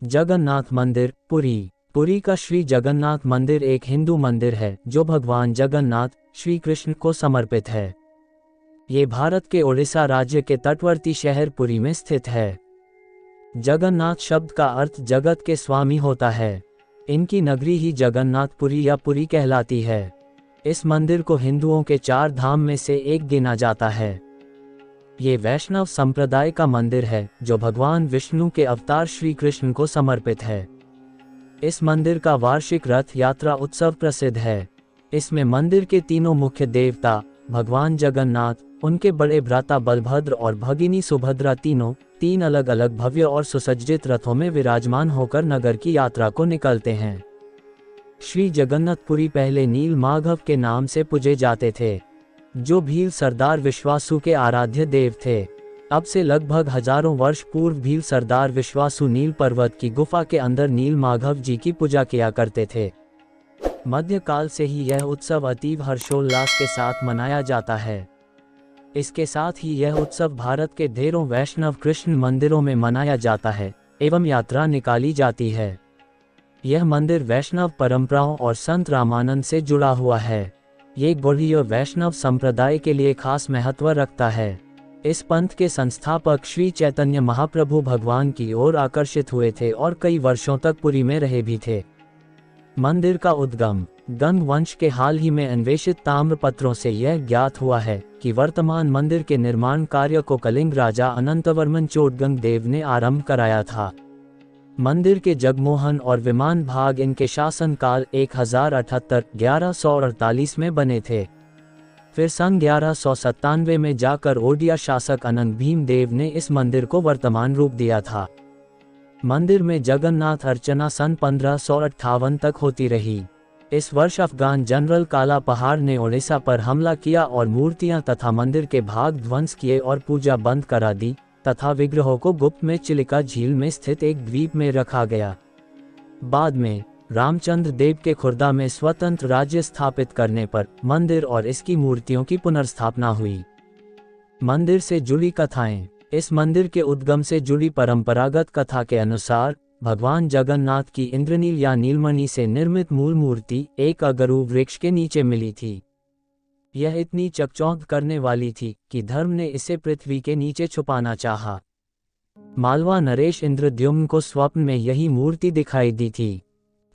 जगन्नाथ मंदिर, पुरी। पुरी का श्री जगन्नाथ मंदिर एक हिंदू मंदिर है जो भगवान जगन्नाथ श्री कृष्ण को समर्पित है। ये भारत के ओडिशा राज्य के तटवर्ती शहर पुरी में स्थित है। जगन्नाथ शब्द का अर्थ जगत के स्वामी होता है। इनकी नगरी ही जगन्नाथपुरी या पुरी कहलाती है। इस मंदिर को हिंदुओं के 4 धाम में से एक गिना जाता है। ये वैष्णव संप्रदाय का मंदिर है जो भगवान विष्णु के अवतार श्री कृष्ण को समर्पित है। इस मंदिर का वार्षिक रथ यात्रा उत्सव प्रसिद्ध है। इसमें मंदिर के तीनों मुख्य देवता भगवान जगन्नाथ, उनके बड़े भ्राता बलभद्र और भगिनी सुभद्रा तीनों 3 अलग अलग भव्य और सुसज्जित रथों में विराजमान होकर नगर की यात्रा को निकलते हैं। श्री जगन्नाथपुरी पहले नील माधव के नाम से पूजे जाते थे, जो भील सरदार विश्वासु के आराध्य देव थे। अब से लगभग हजारों वर्ष पूर्व भील सरदार विश्वासु नील पर्वत की गुफा के अंदर नील माधव जी की पूजा किया करते थे। मध्यकाल से ही यह उत्सव अतीव हर्षोल्लास के साथ मनाया जाता है। इसके साथ ही यह उत्सव भारत के ढेरों वैष्णव कृष्ण मंदिरों में मनाया जाता है एवं यात्रा निकाली जाती है। यह मंदिर वैष्णव परंपराओं और संत रामानंद से जुड़ा हुआ है। ये गौड़ीय वैष्णव संप्रदाय के लिए खास महत्व रखता है। इस पंथ के संस्थापक श्री चैतन्य महाप्रभु भगवान की ओर आकर्षित हुए थे और कई वर्षों तक पुरी में रहे भी थे। मंदिर का उद्गम गंग वंश के हाल ही में अन्वेषित ताम्र पत्रों से यह ज्ञात हुआ है कि वर्तमान मंदिर के निर्माण कार्य को कलिंग राजा अनंतवर्मन चोडगंग देव ने आरंभ कराया था। मंदिर के जगमोहन और विमान भाग इनके शासनकाल 1078-1148 में बने थे। फिर सन 1197 में जाकर ओडिया शासक अनंग भीम देव ने इस मंदिर को वर्तमान रूप दिया था। मंदिर में जगन्नाथ अर्चना सन 1558 तक होती रही। इस वर्ष अफगान जनरल काला पहाड़ ने ओडिशा पर हमला किया और मूर्तियां तथा मंदिर के भाग ध्वंस किए और पूजा बंद करा दी तथा विग्रहों को गुप्त में चिलिका झील में स्थित एक द्वीप में रखा गया। बाद में रामचंद्र देव के खुर्दा में स्वतंत्र राज्य स्थापित करने पर मंदिर और इसकी मूर्तियों की पुनर्स्थापना हुई। मंदिर से जुड़ी कथाएं। इस मंदिर के उद्गम से जुड़ी परंपरागत कथा के अनुसार भगवान जगन्नाथ की इंद्रनील या नीलमणि से निर्मित मूल मूर्ति एक अगरू वृक्ष के नीचे मिली थी। यह इतनी चकचौंध करने वाली थी कि धर्म ने इसे पृथ्वी के नीचे छुपाना चाहा। मालवा नरेश इंद्रद्युम्न को स्वप्न में यही मूर्ति दिखाई दी थी।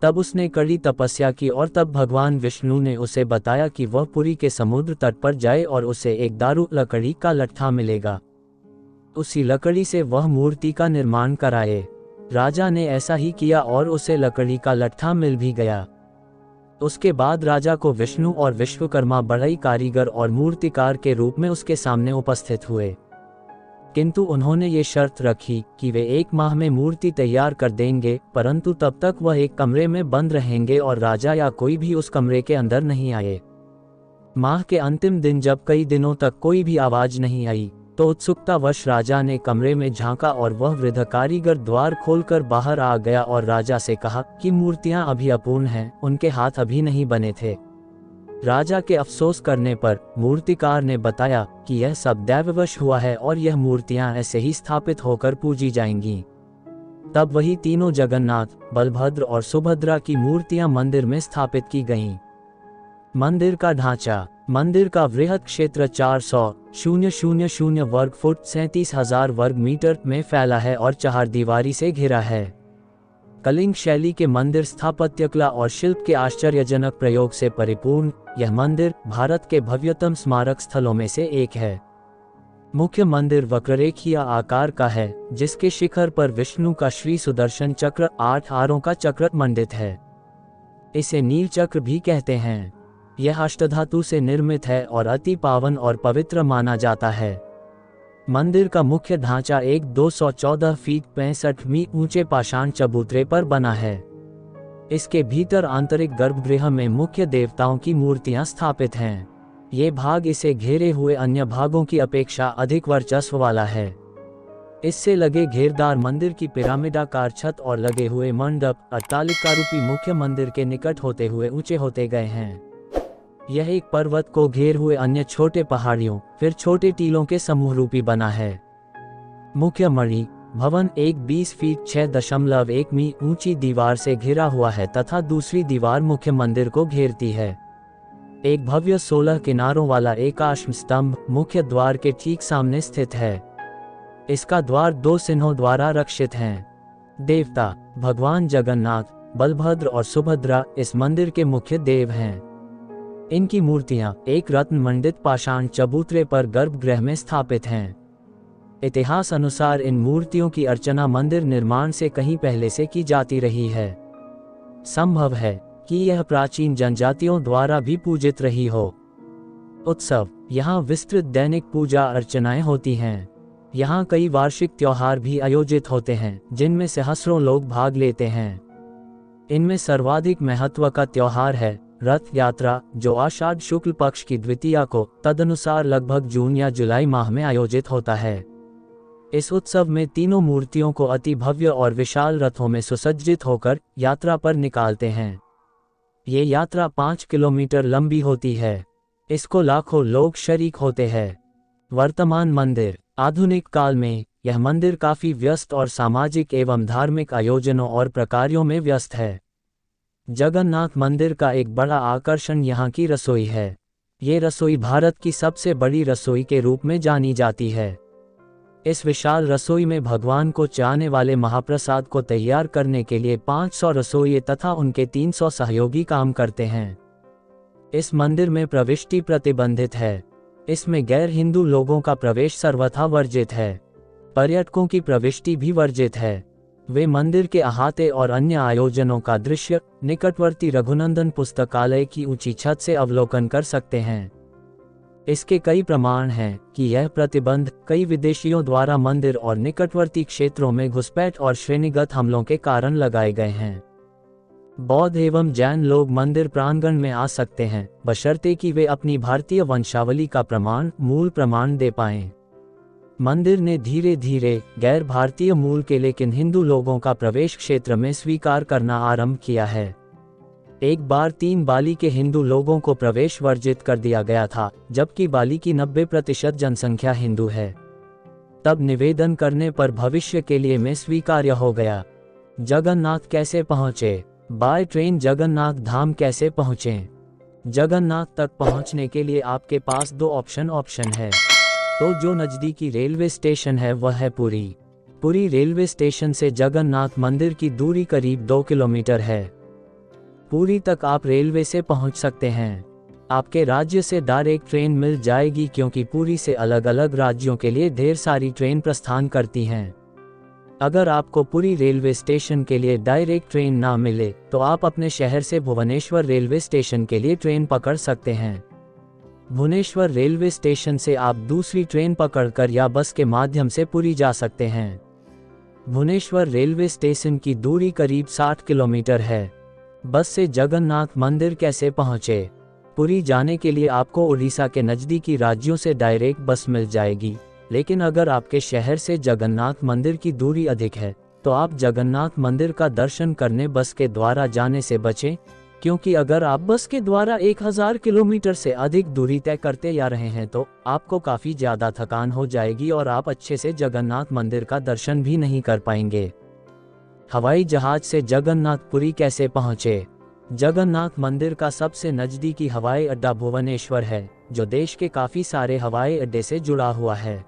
तब उसने कड़ी तपस्या की और तब भगवान विष्णु ने उसे बताया कि वह पुरी के समुद्र तट पर जाए और उसे एक दारू लकड़ी का लट्ठा मिलेगा। उसी लकड़ी से वह मूर्ति का निर्माण कराए। राजा ने ऐसा ही किया और उसे लकड़ी का लट्ठा मिल भी गया। उसके बाद राजा को विष्णु और विश्वकर्मा बढ़ई कारीगर और मूर्तिकार के रूप में उसके सामने उपस्थित हुए, किंतु उन्होंने ये शर्त रखी कि वे 1 माह में मूर्ति तैयार कर देंगे, परंतु तब तक वह एक कमरे में बंद रहेंगे और राजा या कोई भी उस कमरे के अंदर नहीं आए। माह के अंतिम दिन जब कई दिनों तक कोई भी आवाज नहीं आई तो उत्सुकतावश राजा ने कमरे में झांका और वह वृद्ध कारीगर द्वार खोलकर बाहर आ गया और राजा से कहा कि मूर्तियां अभी अपूर्ण हैं, उनके हाथ अभी नहीं बने थे। राजा के अफसोस करने पर मूर्तिकार ने बताया कि यह सब दैववश हुआ है और यह मूर्तियां ऐसे ही स्थापित होकर पूजी जाएंगी। तब वही तीनों जगन्नाथ, बलभद्र और सुभद्रा की मूर्तियां मंदिर में स्थापित की गईं। मंदिर का ढांचा। मंदिर का वृहत क्षेत्र 400,000 वर्ग फुट 37,000 वर्ग मीटर में फैला है और 4 दीवारी से घिरा है। कलिंग शैली के मंदिर स्थापत्य कला और शिल्प के आश्चर्यजनक प्रयोग से परिपूर्ण यह मंदिर भारत के भव्यतम स्मारक स्थलों में से एक है। मुख्य मंदिर वक्ररेखीय आकार का है, जिसके शिखर पर विष्णु का श्री सुदर्शन चक्र 8 आरों का चक्र मंडित है। इसे नील चक्र भी कहते हैं। यह अष्टधातु से निर्मित है और अति पावन और पवित्र माना जाता है। मंदिर का मुख्य ढांचा एक 214 फीट 65 मीटर ऊंचे पाषाण चबूतरे पर बना है। इसके भीतर आंतरिक गर्भगृह में मुख्य देवताओं की मूर्तियां स्थापित हैं। ये भाग इसे घेरे हुए अन्य भागों की अपेक्षा अधिक वर्चस्व वाला है। इससे लगे घेरदार मंदिर की पिरामिडाकार छत और लगे हुए मंडप अट्टालिकारूपी मुख्य मंदिर के निकट होते हुए ऊंचे होते गए हैं। यह एक पर्वत को घेर हुए अन्य छोटे पहाड़ियों फिर छोटे टीलों के समूह रूपी बना है। मुख्य मणि भवन एक 20 फीट 6.1 मी ऊंची दीवार से घिरा हुआ है तथा दूसरी दीवार मुख्य मंदिर को घेरती है। एक भव्य 16 किनारों वाला एकाश्म स्तंभ मुख्य द्वार के ठीक सामने स्थित है। इसका द्वार 2 सिंहों द्वारा रक्षित हैं। देवता भगवान जगन्नाथ, बलभद्र और सुभद्रा इस मंदिर के मुख्य देव हैं। इनकी मूर्तियां एक रत्न मंडित पाषाण चबूतरे पर गर्भगृह में स्थापित हैं। इतिहास अनुसार इन मूर्तियों की अर्चना मंदिर निर्माण से कहीं पहले से की जाती रही है। संभव है कि यह प्राचीन जनजातियों द्वारा भी पूजित रही हो। उत्सव यहाँ विस्तृत दैनिक पूजा अर्चनाएं होती हैं। यहाँ कई वार्षिक त्योहार भी आयोजित होते हैं जिनमें सहस्रों लोग भाग लेते हैं। इनमें सर्वाधिक महत्व का त्योहार है रथ यात्रा, जो आषाढ़ शुक्ल पक्ष की द्वितीया को तदनुसार लगभग जून या जुलाई माह में आयोजित होता है। इस उत्सव में तीनों मूर्तियों को अति भव्य और विशाल रथों में सुसज्जित होकर यात्रा पर निकालते हैं। ये यात्रा 5 किलोमीटर लंबी होती है। इसको लाखों लोग शरीक होते हैं। वर्तमान मंदिर आधुनिक काल में यह मंदिर काफी व्यस्त और सामाजिक एवं धार्मिक आयोजनों और प्रकारों में व्यस्त है। जगन्नाथ मंदिर का एक बड़ा आकर्षण यहाँ की रसोई है। ये रसोई भारत की सबसे बड़ी रसोई के रूप में जानी जाती है। इस विशाल रसोई में भगवान को चाहने वाले महाप्रसाद को तैयार करने के लिए 500 रसोइये तथा उनके 300 सहयोगी काम करते हैं। इस मंदिर में प्रविष्टि प्रतिबंधित है। इसमें गैर हिंदू लोगों का प्रवेश सर्वथा वर्जित है। पर्यटकों की प्रविष्टि भी वर्जित है। वे मंदिर के अहाते और अन्य आयोजनों का दृश्य निकटवर्ती रघुनंदन पुस्तकालय की ऊंची छत से अवलोकन कर सकते हैं। इसके कई प्रमाण हैं कि यह प्रतिबंध कई विदेशियों द्वारा मंदिर और निकटवर्ती क्षेत्रों में घुसपैठ और श्रेणीगत हमलों के कारण लगाए गए हैं। बौद्ध एवं जैन लोग मंदिर प्रांगण में आ सकते हैं, बशर्ते कि वे अपनी भारतीय वंशावली का मूल प्रमाण दे पाएं। मंदिर ने धीरे धीरे गैर भारतीय मूल के लेकिन हिंदू लोगों का प्रवेश क्षेत्र में स्वीकार करना आरंभ किया है। एक बार 3 बाली के हिंदू लोगों को प्रवेश वर्जित कर दिया गया था, जबकि बाली की 90% जनसंख्या हिंदू है। तब निवेदन करने पर भविष्य के लिए में स्वीकार्य हो गया। जगन्नाथ कैसे पहुँचे? बाय ट्रेन जगन्नाथ धाम कैसे पहुँचें? जगन्नाथ तक पहुँचने के लिए आपके पास 2 ऑप्शन है। तो जो नज़दीकी रेलवे स्टेशन है वह है पुरी। पुरी रेलवे स्टेशन से जगन्नाथ मंदिर की दूरी करीब 2 किलोमीटर है। पुरी तक आप रेलवे से पहुंच सकते हैं। आपके राज्य से डायरेक्ट ट्रेन मिल जाएगी, क्योंकि पुरी से अलग अलग राज्यों के लिए ढेर सारी ट्रेन प्रस्थान करती हैं। अगर आपको पुरी रेलवे स्टेशन के लिए डायरेक्ट ट्रेन ना मिले तो आप अपने शहर से भुवनेश्वर रेलवे स्टेशन के लिए ट्रेन पकड़ सकते हैं। भुवनेश्वर रेलवे स्टेशन से आप दूसरी ट्रेन पकड़कर या बस के माध्यम से पुरी जा सकते हैं। भुवनेश्वर रेलवे स्टेशन की दूरी करीब 60 किलोमीटर है। बस से जगन्नाथ मंदिर कैसे पहुँचे? पुरी जाने के लिए आपको उड़ीसा के नज़दीकी राज्यों से डायरेक्ट बस मिल जाएगी, लेकिन अगर आपके शहर से जगन्नाथ मंदिर की दूरी अधिक है तो आप जगन्नाथ मंदिर का दर्शन करने बस के द्वारा जाने से बचें, क्योंकि अगर आप बस के द्वारा 1000 किलोमीटर से अधिक दूरी तय करते जा रहे हैं तो आपको काफ़ी ज़्यादा थकान हो जाएगी और आप अच्छे से जगन्नाथ मंदिर का दर्शन भी नहीं कर पाएंगे। हवाई जहाज से जगन्नाथपुरी कैसे पहुँचे? जगन्नाथ मंदिर का सबसे नज़दीकी हवाई अड्डा भुवनेश्वर है, जो देश के काफ़ी सारे हवाई अड्डे से जुड़ा हुआ है।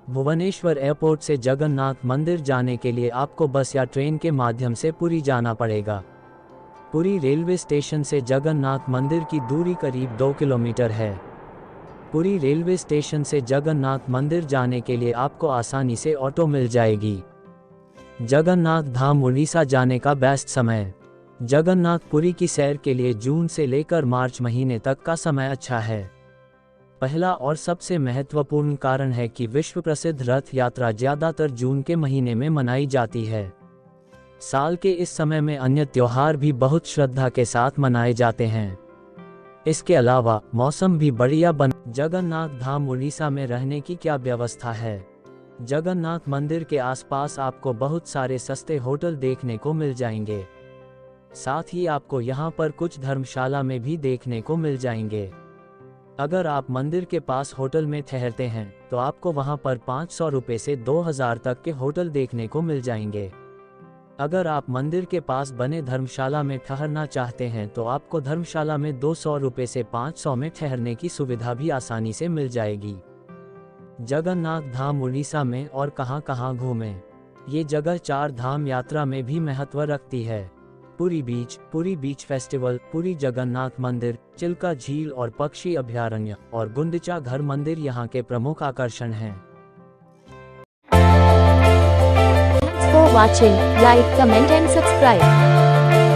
भुवनेश्वर एयरपोर्ट से जगन्नाथ मंदिर जाने के लिए आपको बस या ट्रेन के माध्यम से पुरी जाना पड़ेगा। पुरी रेलवे स्टेशन से जगन्नाथ मंदिर की दूरी करीब 2 किलोमीटर है। पुरी रेलवे स्टेशन से जगन्नाथ मंदिर जाने के लिए आपको आसानी से ऑटो मिल जाएगी। जगन्नाथ धाम उड़ीसा जाने का बेस्ट समय। जगन्नाथपुरी की सैर के लिए जून से लेकर मार्च महीने तक का समय अच्छा है। पहला और सबसे महत्वपूर्ण कारण है कि विश्व प्रसिद्ध रथ यात्रा ज्यादातर जून के महीने में मनाई जाती है। साल के इस समय में अन्य त्योहार भी बहुत श्रद्धा के साथ मनाए जाते हैं। इसके अलावा मौसम भी बढ़िया बन। जगन्नाथ धाम उड़ीसा में रहने की क्या व्यवस्था है? जगन्नाथ मंदिर के आसपास आपको बहुत सारे सस्ते होटल देखने को मिल जाएंगे। साथ ही आपको यहाँ पर कुछ धर्मशाला में भी देखने को मिल जाएंगे। अगर आप मंदिर के पास होटल में ठहरते हैं तो आपको वहां पर 500 रुपये से 2000 तक के होटल देखने को मिल जाएंगे। अगर आप मंदिर के पास बने धर्मशाला में ठहरना चाहते हैं तो आपको धर्मशाला में 200 रुपये से 500 में ठहरने की सुविधा भी आसानी से मिल जाएगी। जगन्नाथ धाम उड़ीसा में और कहां घूमें? ये जगह 4 धाम यात्रा में भी महत्व रखती है। पुरी बीच फेस्टिवल, पुरी जगन्नाथ मंदिर, चिल्का झील और पक्षी अभयारण्य और गुंडिचा घर मंदिर यहाँ के प्रमुख आकर्षण हैं। Thanks for watching. Like, comment and subscribe.